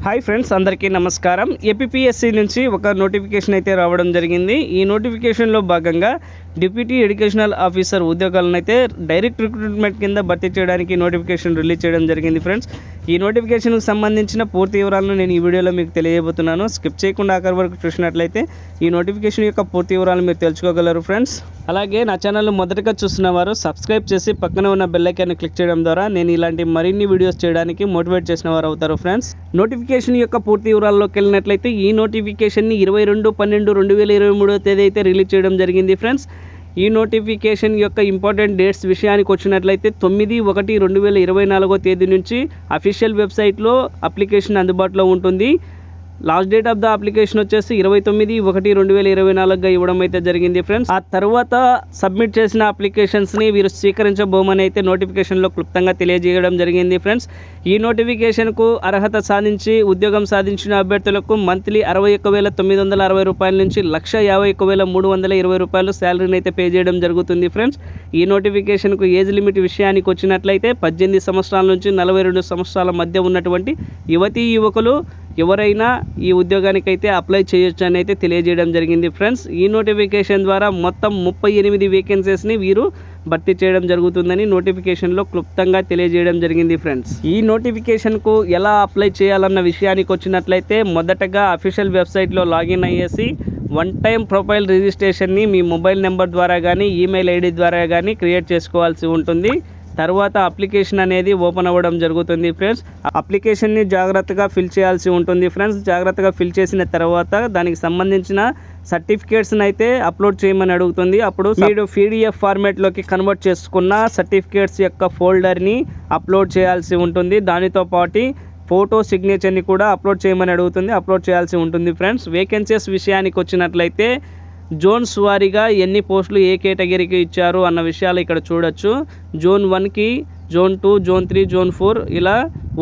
Hi friends, అందరికీ నమస్కారం. APSC నుంచి ఒక నోటిఫికేషన్ అయితే రావడం జరిగింది. ఈ నోటిఫికేషన్లో భాగంగా డిప్యూటీ ఎడ్యుకేషనల్ ఆఫీసర్ ఉద్యోగాలను అయితే డైరెక్ట్ రిక్రూట్మెంట్ కింద భర్తీ చేయడానికి నోటిఫికేషన్ రిలీజ్ చేయడం జరిగింది. ఫ్రెండ్స్, ఈ నోటిఫికేషన్కి సంబంధించిన పూర్తి వివరాలను నేను ఈ వీడియోలో మీకు తెలియజేయబోతున్నాను. స్కిప్ చేయకుండా ఆఖరి వరకు చూసినట్లయితే ఈ నోటిఫికేషన్ యొక్క పూర్తి వివరాలు మీరు తెలుసుకోగలరు. ఫ్రెండ్స్, అలాగే నా ఛానల్ మొదటగా చూస్తున్న వారు సబ్స్క్రైబ్ చేసి పక్కన ఉన్న బెల్ ఐకాన్ని క్లిక్ చేయడం ద్వారా నేను ఇలాంటి మరిన్ని వీడియోస్ చేయడానికి మోటివేట్ చేసిన వారు అవుతారు. ఫ్రెండ్స్, నోటిఫికేషన్ యొక్క పూర్తి వివరాల్లోకి వెళ్ళినట్లయితే ఈ నోటిఫికేషన్ని 22/12/2023 తేదీ అయితే రిలీజ్ చేయడం జరిగింది. ఫ్రెండ్స్, ఈ నోటిఫికేషన్ యొక్క ఇంపార్టెంట్ డేట్స్ విషయానికి వచ్చినట్లయితే 9/1/2024 తేదీ నుంచి అఫీషియల్ వెబ్సైట్లో అప్లికేషన్ అందుబాటులో ఉంటుంది. Last date of the application వచ్చేసి 29/1/2024గా ఇవ్వడం అయితే జరిగింది. ఫ్రెండ్స్, ఆ తర్వాత సబ్మిట్ చేసిన అప్లికేషన్స్ని వీరు స్వీకరించబోమని అయితే నోటిఫికేషన్లో క్లుప్తంగా తెలియజేయడం జరిగింది. ఫ్రెండ్స్, ఈ నోటిఫికేషన్కు అర్హత సాధించి ఉద్యోగం సాధించిన అభ్యర్థులకు మంత్లీ 61,960 రూపాయల నుంచి 1,51,320 రూపాయలు శాలరీని అయితే పే చేయడం జరుగుతుంది. ఫ్రెండ్స్, ఈ నోటిఫికేషన్కు ఏజ్ లిమిట్ విషయానికి వచ్చినట్లయితే 18 సంవత్సరాల నుంచి 42 సంవత్సరాల మధ్య ఉన్నటువంటి యువతీ యువకులు ఎవరైనా ఈ ఉద్యోగానికి అయితే అప్లై చేయొచ్చు అని అయితే తెలియజేయడం జరిగింది. ఫ్రెండ్స్, ఈ నోటిఫికేషన్ ద్వారా మొత్తం 38 వేకెన్సీస్ని వీరు భర్తీ చేయడం జరుగుతుందని నోటిఫికేషన్లో క్లుప్తంగా తెలియజేయడం జరిగింది. ఫ్రెండ్స్, ఈ నోటిఫికేషన్కు ఎలా అప్లై చేయాలన్న విషయానికి వచ్చినట్లయితే మొదటగా అఫీషియల్ వెబ్సైట్లో లాగిన్ అయ్యేసి వన్ టైం ప్రొఫైల్ రిజిస్ట్రేషన్ని మీ మొబైల్ నెంబర్ ద్వారా కానీ ఈమెయిల్ ఐడి ద్వారా కానీ క్రియేట్ చేసుకోవాల్సి ఉంటుంది. తర్వాత అప్లికేషన్ అనేది ఓపెన్ అవ్వడం జరుగుతుంది. ఫ్రెండ్స్, అప్లికేషన్ని జాగ్రత్తగా ఫిల్ చేయాల్సి ఉంటుంది. ఫ్రెండ్స్, జాగ్రత్తగా ఫిల్ చేసిన తర్వాత దానికి సంబంధించిన సర్టిఫికేట్స్ని అయితే అప్లోడ్ చేయమని అడుగుతుంది. అప్పుడు మీరు PDF ఫార్మాట్లోకి కన్వర్ట్ చేసుకున్న సర్టిఫికేట్స్ యొక్క ఫోల్డర్ని అప్లోడ్ చేయాల్సి ఉంటుంది. దానితో పాటు ఫోటో సిగ్నేచర్ని కూడా అప్లోడ్ చేయమని అడుగుతుంది. అప్లోడ్ చేయాల్సి ఉంటుంది. ఫ్రెండ్స్, వేకెన్సీస్ విషయానికి వచ్చినట్లయితే జోన్స్ వారీగా ఎన్ని పోస్టులు ఏ కేటగిరీకి ఇచ్చారు అన్న విషయాలు ఇక్కడ చూడొచ్చు. జోన్ 1కి, జోన్ 2, జోన్ 3, జోన్ 4 ఇలా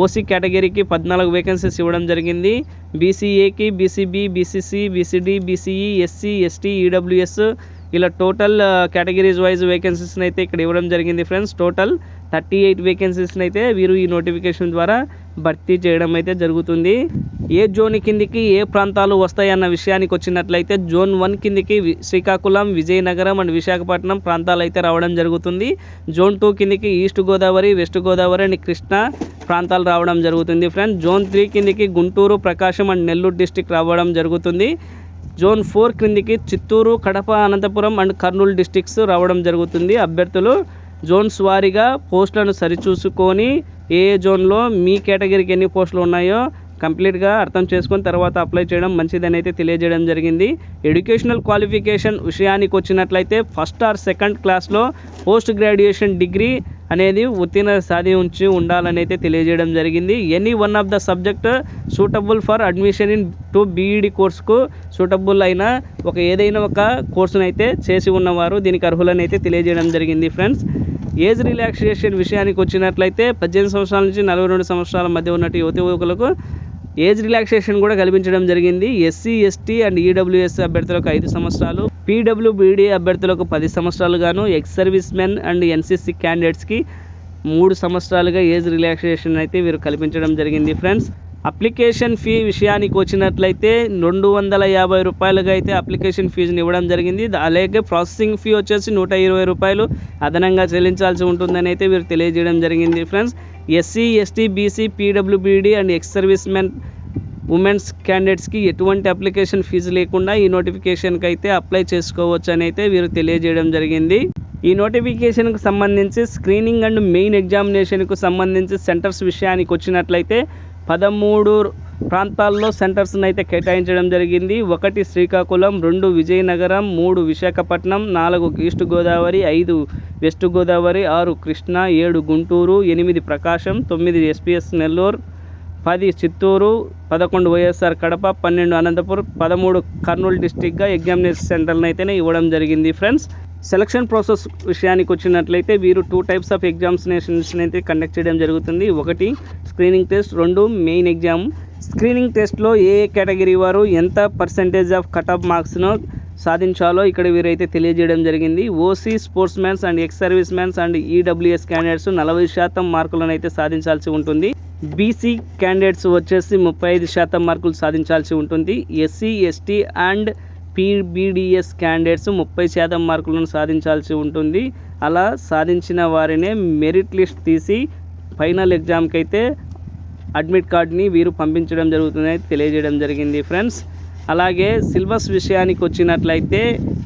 ఓసీ కేటగిరీకి 14 వేకెన్సీస్ ఇవ్వడం జరిగింది. BCAకి, BCB, BCC, BCD, BCE, SC, ST, EWS ఇలా టోటల్ కేటగిరీస్ వైజ్ వేకెన్సీస్ని అయితే ఇక్కడ ఇవ్వడం జరిగింది. ఫ్రెండ్స్, టోటల్ 38 వేకెన్సీస్ని అయితే వీరు ఈ నోటిఫికేషన్ ద్వారా భర్తీ చేయడం అయితే జరుగుతుంది. ఏ జోన్ కిందికి ఏ ప్రాంతాలు వస్తాయన్న విషయానికి వచ్చినట్లయితే జోన్ 1 కిందికి శ్రీకాకుళం, విజయనగరం అండ్ విశాఖపట్నం ప్రాంతాలు అయితే రావడం జరుగుతుంది. జోన్ 2 కిందికి east Godavari, west Godavari and Krishna ప్రాంతాలు రావడం జరుగుతుంది. ఫ్రెండ్స్, జోన్ 3 కిందికి గుంటూరు, ప్రకాశం అండ్ నెల్లూరు డిస్టిక్ రావడం జరుగుతుంది. జోన్ 4 క్రిందికి చిత్తూరు, కడప, అనంతపురం అండ్ కర్నూలు డిస్టిక్స్ రావడం జరుగుతుంది. అభ్యర్థులు జోన్స్ వారీగా పోస్టులను సరిచూసుకొని ఏ జోన్లో మీ కేటగిరీకి ఎన్ని పోస్టులు ఉన్నాయో కంప్లీట్గా అర్థం చేసుకొని తర్వాత అప్లై చేయడం మంచిదని అయితే తెలియజేయడం జరిగింది. ఎడ్యుకేషనల్ క్వాలిఫికేషన్ విషయానికి వచ్చినట్లయితే ఫస్ట్ ఆర్ సెకండ్ క్లాస్లో పోస్ట్ గ్రాడ్యుయేషన్ డిగ్రీ అనేది ఉత్తీర్ణత సాధించి ఉండాలని అయితే తెలియజేయడం జరిగింది. Any one of the subject suitable for admission in to BEd కోర్సుకు సూటబుల్ అయిన ఏదైనా ఒక కోర్సును అయితే చేసి ఉన్నవారు దీనికి అర్హులని అయితే తెలియజేయడం జరిగింది. ఫ్రెండ్స్, ఏజ్ రిలాక్సేషన్ విషయానికి వచ్చినట్లయితే 18 సంవత్సరాల నుంచి 42 సంవత్సరాల మధ్య ఉన్నట్టు యువకులకు ఏజ్ రిలాక్సేషన్ కూడా కల్పించడం జరిగింది. SC, ST అండ్ EWS అభ్యర్థులకు 5 సంవత్సరాలు, PWBD అభ్యర్థులకు 10 సంవత్సరాలు గాను, X service men and NCC క్యాండిడేట్స్కి 3 సంవత్సరాలుగా ఏజ్ రిలాక్సేషన్ అయితే వీరు కల్పించడం జరిగింది. ఫ్రెండ్స్, అప్లికేషన్ ఫీ విషయానికి వచ్చినట్లయితే 250 రూపాయలుగా అయితే అప్లికేషన్ ఫీజుని ఇవ్వడం జరిగింది. అలాగే ప్రాసెసింగ్ ఫీ వచ్చేసి 120 రూపాయలు అదనంగా చెల్లించాల్సి ఉంటుందని అయితే వీరు తెలియజేయడం జరిగింది. Friends, SC, ST, BC, PWBD and ex service men women's క్యాండిడేట్స్కి ఎటువంటి అప్లికేషన్ ఫీజు లేకుండా ఈ నోటిఫికేషన్కి అయితే అప్లై చేసుకోవచ్చు అని అయితే వీరు తెలియజేయడం జరిగింది. ఈ నోటిఫికేషన్కు సంబంధించి స్క్రీనింగ్ అండ్ మెయిన్ ఎగ్జామినేషన్కు సంబంధించి సెంటర్స్ విషయానికి వచ్చినట్లయితే 13 ప్రాంతాల్లో సెంటర్స్ని అయితే కేటాయించడం జరిగింది. 1 Srikakulam, 2 Vizianagaram, 3 Visakhapatnam, 4 East Godavari, 5 West Godavari, 6 Krishna, 7 Guntur, 8 Prakasam, 9 SPS Nellore, 10 Chittoor, 11 YSR Kadapa, 12 Anantapur, 13 Kurnool డిస్టిక్గా ఎగ్జామినేషన్ సెంటర్లను అయితేనే ఇవ్వడం జరిగింది. ఫ్రెండ్స్, సెలక్షన్ ప్రాసెస్ విషయానికి వచ్చినట్లయితే వీరు 2 టైప్స్ ఆఫ్ ఎగ్జామినేషన్స్ అయితే కండక్ట్ చేయడం జరుగుతుంది. 1 screening test, 2 main exam. Screening టెస్ట్లో ఏ కేటగిరీ వారు ఎంత పర్సెంటేజ్ ఆఫ్ కట్ ఆఫ్ మార్క్స్ను సాధించాలో ఇక్కడ వీరైతే తెలియజేయడం జరిగింది. OC, sports mans and ex service mans and EWS candidates 40% మార్కులను అయితే సాధించాల్సి ఉంటుంది. బీసీ క్యాండిడేట్స్ వచ్చేసి 35% మార్కులు సాధించాల్సి ఉంటుంది. ఎస్సీ ఎస్టీ అండ్ పీబీడీఎస్ క్యాండిడేట్స్ 30% మార్కులను సాధించాల్సి ఉంటుంది. అలా సాధించిన వారినే మెరిట్ లిస్ట్ తీసి ఫైనల్ ఎగ్జామ్కి అయితే అడ్మిట్ కార్డ్ని వీరు పంపించడం జరుగుతుందని తెలియజేయడం జరిగింది ఫ్రెండ్స్. అలాగే సిలబస్ విషయానికి వచ్చినట్లయితే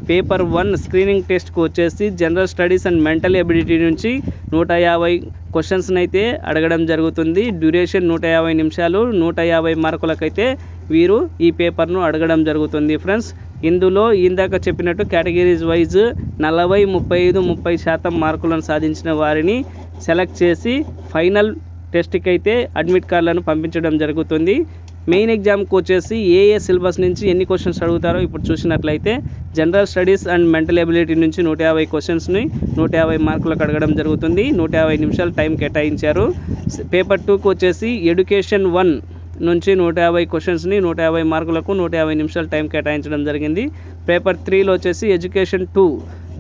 పేపర్ 1 స్క్రీనింగ్ టెస్ట్కి వచ్చేసి general studies and mental ability నుంచి 150 క్వశ్చన్స్ని అయితే అడగడం జరుగుతుంది. డ్యూరేషన్ 150 నిమిషాలు, 150 మార్కులకైతే వీరు ఈ పేపర్ను అడగడం జరుగుతుంది ఫ్రెండ్స్. ఇందులో ఇందాక చెప్పినట్టు కేటగిరీస్ వైజ్ 40, 35, 30% మార్కులను సాధించిన వారిని సెలెక్ట్ చేసి ఫైనల్ టెస్ట్కి అయితే అడ్మిట్ కార్డులను పంపించడం జరుగుతుంది. మెయిన్ ఎగ్జామ్కి వచ్చేసి ఏ సిలబస్ నుంచి ఎన్ని క్వశ్చన్స్ అడుగుతారో ఇప్పుడు చూసినట్లయితే general studies and mental ability నుంచి 150 క్వశ్చన్స్ని 150 మార్కులకు అడగడం జరుగుతుంది. 150 నిమిషాలు టైం కేటాయించారు. పేపర్ 2కి వచ్చేసి ఎడ్యుకేషన్ 1 నుంచి 150 క్వశ్చన్స్ని 150 మార్కులకు 150 నిమిషాలు టైం కేటాయించడం జరిగింది. పేపర్ 3లో వచ్చేసి ఎడ్యుకేషన్ 2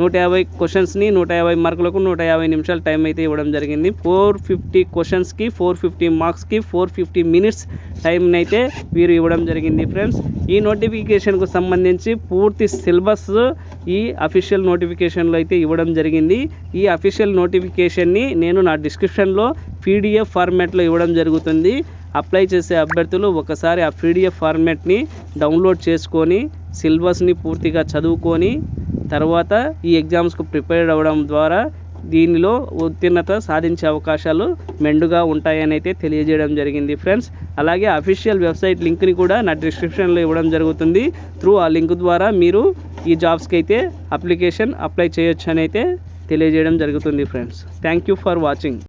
150 క్వశ్చన్స్ని 150 మార్కులకు 150 నిమిషాలు టైం అయితే ఇవ్వడం జరిగింది. 450 క్వశ్చన్స్కి 450 మార్క్స్కి 450 మినిట్స్ టైంని అయితే వీరు ఇవ్వడం జరిగింది ఫ్రెండ్స్. ఈ నోటిఫికేషన్కు సంబంధించి పూర్తి సిలబస్ ఈ అఫీషియల్ నోటిఫికేషన్లో అయితే ఇవ్వడం జరిగింది. ఈ అఫీషియల్ నోటిఫికేషన్ని నేను నా డిస్క్రిప్షన్లో పీడిఎఫ్ ఫార్మాట్లో ఇవ్వడం జరుగుతుంది. అప్లై చేసే అభ్యర్థులు ఒకసారి ఆ పీడిఎఫ్ ఫార్మాట్ని డౌన్లోడ్ చేసుకొని సిలబస్ని పూర్తిగా చదువుకొని తర్వాత ఈ ఎగ్జామ్స్కు ప్రిపేర్ అవ్వడం ద్వారా దీనిలో ఉత్తీర్ణత సాధించే అవకాశాలు మెండుగా ఉంటాయని అయితే తెలియజేయడం జరిగింది ఫ్రెండ్స్. అలాగే అఫీషియల్ వెబ్సైట్ లింక్ని కూడా నా డిస్క్రిప్షన్లో ఇవ్వడం జరుగుతుంది. త్రూ ఆ లింక్ ద్వారా మీరు ఈ జాబ్స్కి అయితే అప్లికేషన్ అప్లై చేయొచ్చు అని అయితే తెలియజేయడం జరుగుతుంది friends. Thank you for watching.